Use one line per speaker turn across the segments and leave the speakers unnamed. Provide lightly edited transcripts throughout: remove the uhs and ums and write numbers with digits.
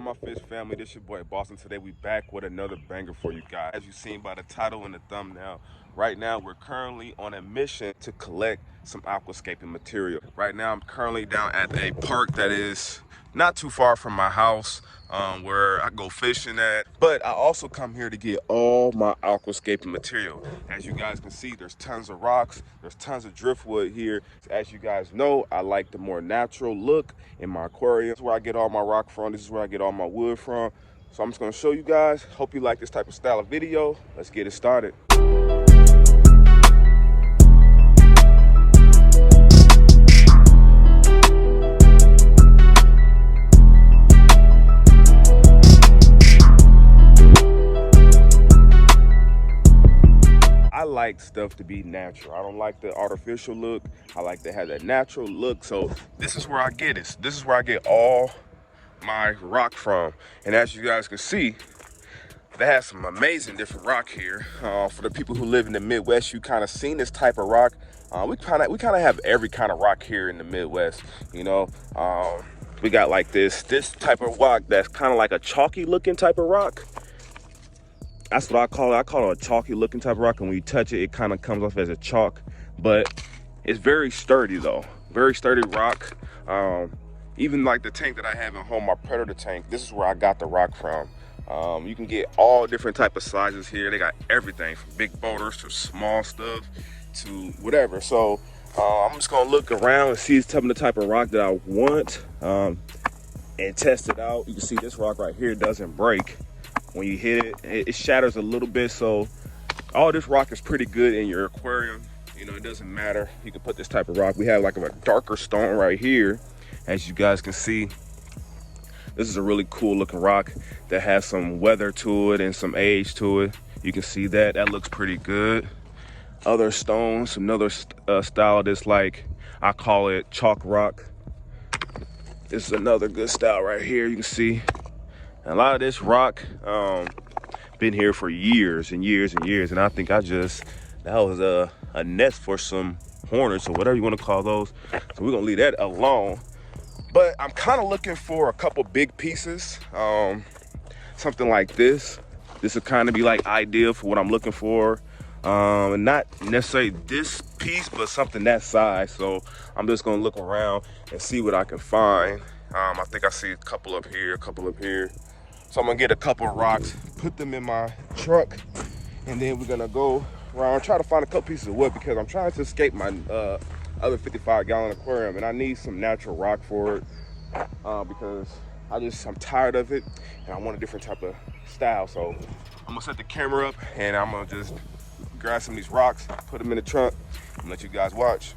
my fish family? This your boy Boston. Today we back with another banger for you guys. As you've seen by the title and the thumbnail, right now we're currently on a mission to collect some aquascaping material. Right now I'm currently down at a park that is not too far from my house, where I go fishing at. But I also come here to get all my aquascaping material. As you guys can see, there's tons of rocks, there's tons of driftwood here. As you guys know, I like the more natural look in my aquarium. This is where I get all my rock from. This is where I get all my wood from. So I'm just gonna show you guys. Hope you like this type of style of video. Let's get it started. I like stuff to be natural. I don't like the artificial look. I like to have that natural look. So this is where I get it. This is where I get all my rock from. And as you guys can see, they have some amazing different rock here. For the people who live in the Midwest, you kind of seen this type of rock. We kind of have every kind of rock here in the Midwest. You know, we got like this type of rock that's kind of like a chalky looking type of rock. That's what I call it. I call it a chalky looking type of rock, and when you touch it, it kind of comes off as a chalk, but it's very sturdy though. Very sturdy rock. Even like the tank that I have at home, my Predator tank, this is where I got the rock from. You can get all different type of sizes here. They got everything from big boulders to small stuff to whatever. So I'm just gonna look around and see the type of rock that I want, and test it out. You can see this rock right here doesn't break. When you hit it, it shatters a little bit. So all this rock is pretty good in your aquarium. You know, it doesn't matter. You can put this type of rock. We have like a darker stone right here. As you guys can see, this is a really cool looking rock that has some weather to it and some age to it. You can see that. That looks pretty good. Other stones, another style that's like, I call it chalk rock. This is another good style right here. You can see. And a lot of this rock been here for years and years and years, and I think that was a nest for some hornets or whatever you want to call those. So we're gonna leave that alone. But I'm kind of looking for a couple big pieces, something like this. This would kind of be like ideal for what I'm looking for, and not necessarily this piece, but something that size. So I'm just gonna look around and see what I can find. I think I see a couple up here, a couple up here. So I'm gonna get a couple of rocks, put them in my truck, and then we're gonna go around, try to find a couple pieces of wood, because I'm trying to escape my other 55-gallon aquarium, and I need some natural rock for it, because I'm tired of it, and I want a different type of style. So I'm gonna set the camera up, and I'm gonna just grab some of these rocks, put them in the trunk, and let you guys watch.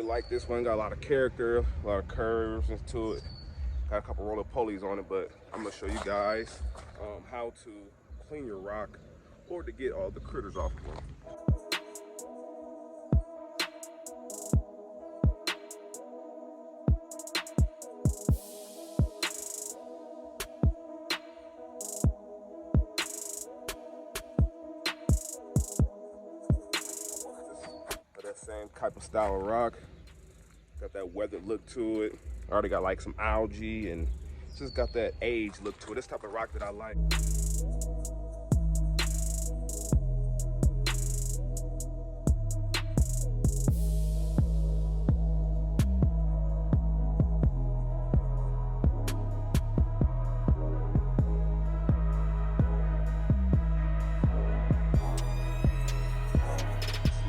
Like this one, got a lot of character, a lot of curves into it, got a couple roller-polies on it. But I'm gonna show you guys how to clean your rock or to get all the critters off of them. That same type of style of rock. Got that weathered look to it. Already got like some algae, and just got that age look to it. This type of rock that I like.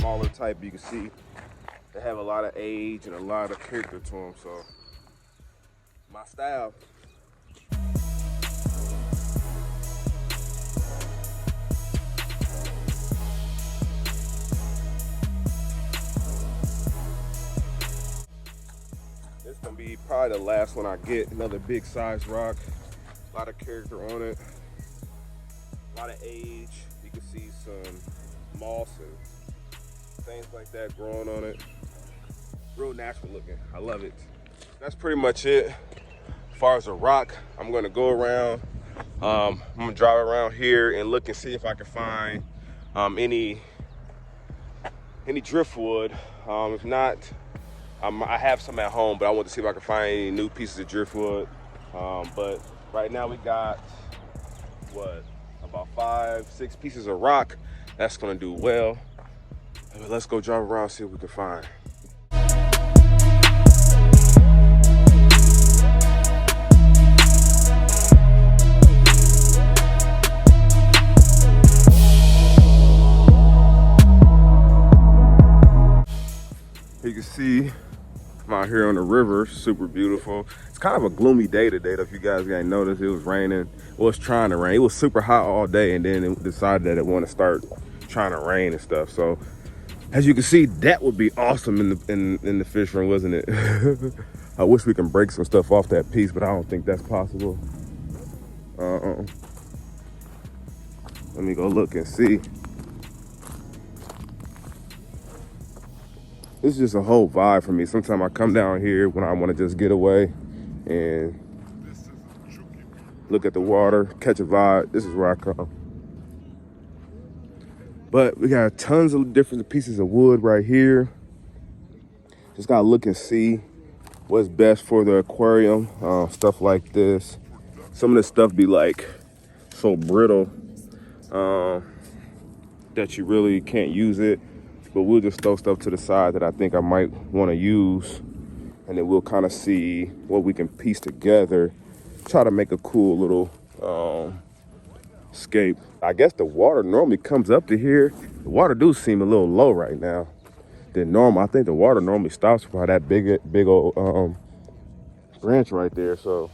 Smaller type, you can see they have a lot of age and a lot of character to them. So my style. This gonna be probably the last one I get. Another big size rock, a lot of character on it, a lot of age. You can see some moss and things like that growing on it. Real natural looking. I love it. That's pretty much it. As far as the rock, I'm gonna go around, I'm gonna drive around here and look and see if I can find any driftwood. If not, I have some at home, but I want to see if I can find any new pieces of driftwood. But right now we got, what, about 5-6 pieces of rock. That's gonna do well. Let's go drive around, see what we can find. You can see I'm out here on the river, super beautiful. It's kind of a gloomy day today, if you guys ain't noticed. It was raining, well, it's trying to rain. It was super hot all day, and then it decided that it wanted to start trying to rain and stuff. So as you can see, that would be awesome in the fish room, wasn't it? I wish we can break some stuff off that piece, but I don't think that's possible. Let me go look and see. This is just a whole vibe for me. Sometimes I come down here when I want to just get away and look at the water, catch a vibe. This is where I come. But we got tons of different pieces of wood right here. Just gotta look and see what's best for the aquarium, stuff like this. Some of this stuff be like so brittle that you really can't use it. But we'll just throw stuff to the side that I think I might want to use, and then we'll kind of see what we can piece together. Try to make a cool little scape. I guess the water normally comes up to here. The water do seem a little low right now than normal. I think the water normally stops by that big old branch right there. So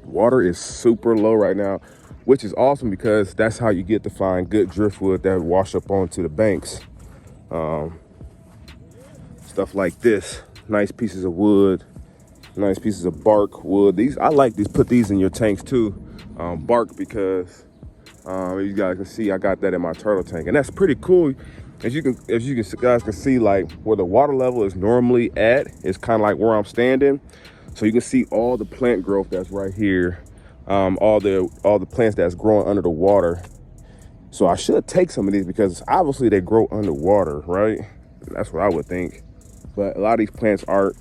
water is super low right now, which is awesome because that's how you get to find good driftwood that wash up onto the banks. Stuff like this, nice pieces of wood, nice pieces of bark, wood. These, I like these, put these in your tanks too. Bark, because you guys can see I got that in my turtle tank, and that's pretty cool. As you guys can see, like where the water level is normally at, it's kind of like where I'm standing. So you can see all the plant growth that's right here, all the plants that's growing under the water. So I should take some of these because obviously they grow underwater, right? That's what I would think. But a lot of these plants aren't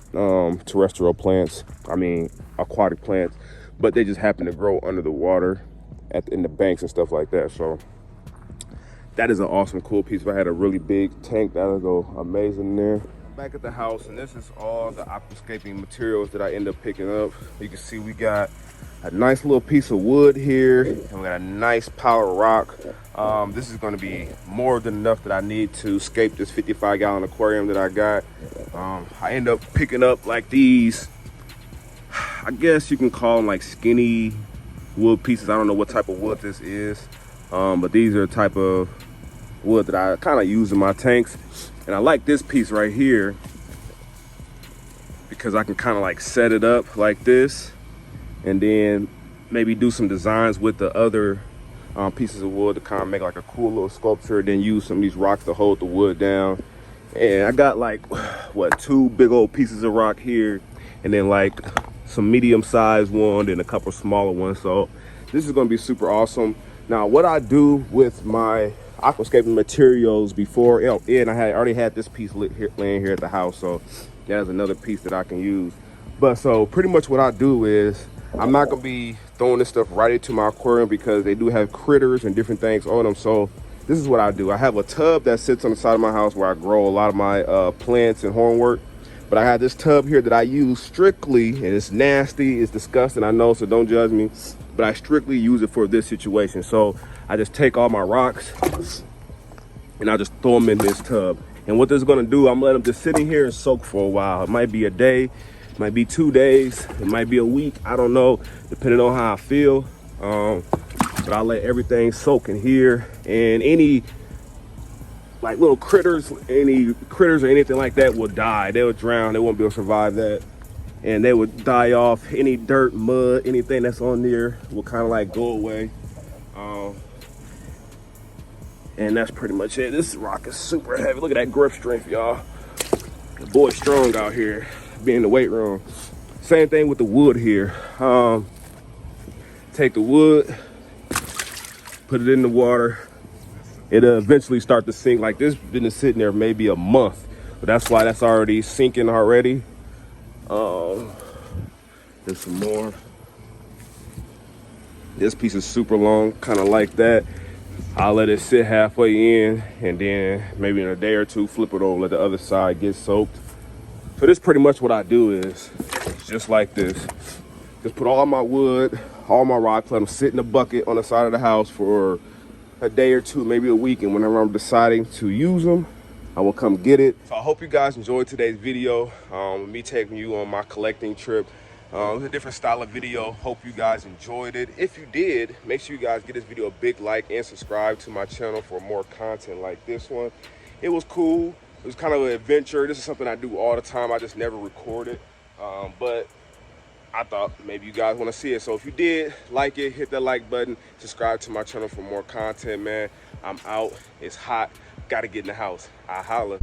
terrestrial plants. I mean, aquatic plants, but they just happen to grow under the water in the banks and stuff like that. So that is an awesome, cool piece. If I had a really big tank, that would go amazing there. Back at the house, and this is all the aquascaping materials that I end up picking up. You can see we got a nice little piece of wood here, and we got a nice pile of rock. This is going to be more than enough that I need to scape this 55-gallon aquarium that I got. I end up picking up like these, I guess you can call them like skinny wood pieces. I don't know what type of wood this is, but these are the type of wood that I kind of use in my tanks. And I like this piece right here because I can kind of like set it up like this, and then maybe do some designs with the other pieces of wood to kind of make like a cool little sculpture, then use some of these rocks to hold the wood down. And I got like, what, 2 big old pieces of rock here, and then like some medium-sized one and a couple smaller ones. So this is going to be super awesome. Now, what I do with my aquascaping materials before, and I already had this piece laying here at the house, so that's another piece that I can use. But so pretty much what I do is, I'm not gonna be throwing this stuff right into my aquarium because they do have critters and different things on them. So this is what I do. I have a tub that sits on the side of my house where I grow a lot of my plants and hornwort. But I have this tub here that I use strictly, and it's nasty, it's disgusting, I know, so don't judge me, but I strictly use it for this situation. So I just take all my rocks and I just throw them in this tub. And what this is gonna do, I'm gonna let them just sit in here and soak for a while. It might be a day, it might be 2 days, it might be a week, I don't know, depending on how I feel. But I'll let everything soak in here, and any like little critters, any critters or anything like that will die. They will drown, they won't be able to survive that. And they would die off. Any dirt, mud, anything that's on there will kind of like go away. And that's pretty much it. This rock is super heavy. Look at that grip strength, y'all. The boy's strong out here, being in the weight room. Same thing with the wood here. take the wood, put it in the water. It'll eventually start to sink. Like this been sitting there maybe a month, but that's why that's already sinking already. There's some more. This piece is super long, kind of like that. I'll let it sit halfway in, and then maybe in a day or two, flip it over, let the other side get soaked. So this pretty much what I do is just like this. Just put all my wood, all my rocks, let them sit in a bucket on the side of the house for a day or two, maybe a week, and whenever I'm deciding to use them, I will come get it. So I hope you guys enjoyed today's video, me taking you on my collecting trip. It was a different style of video. Hope you guys enjoyed it. If you did, make sure you guys give this video a big like and subscribe to my channel for more content like this one. It was cool. It was kind of an adventure. This is something I do all the time. I just never record it, but I thought maybe you guys want to see it. So if you did like it, hit that like button, subscribe to my channel for more content, man. I'm out. It's hot. Got to get in the house. I holla.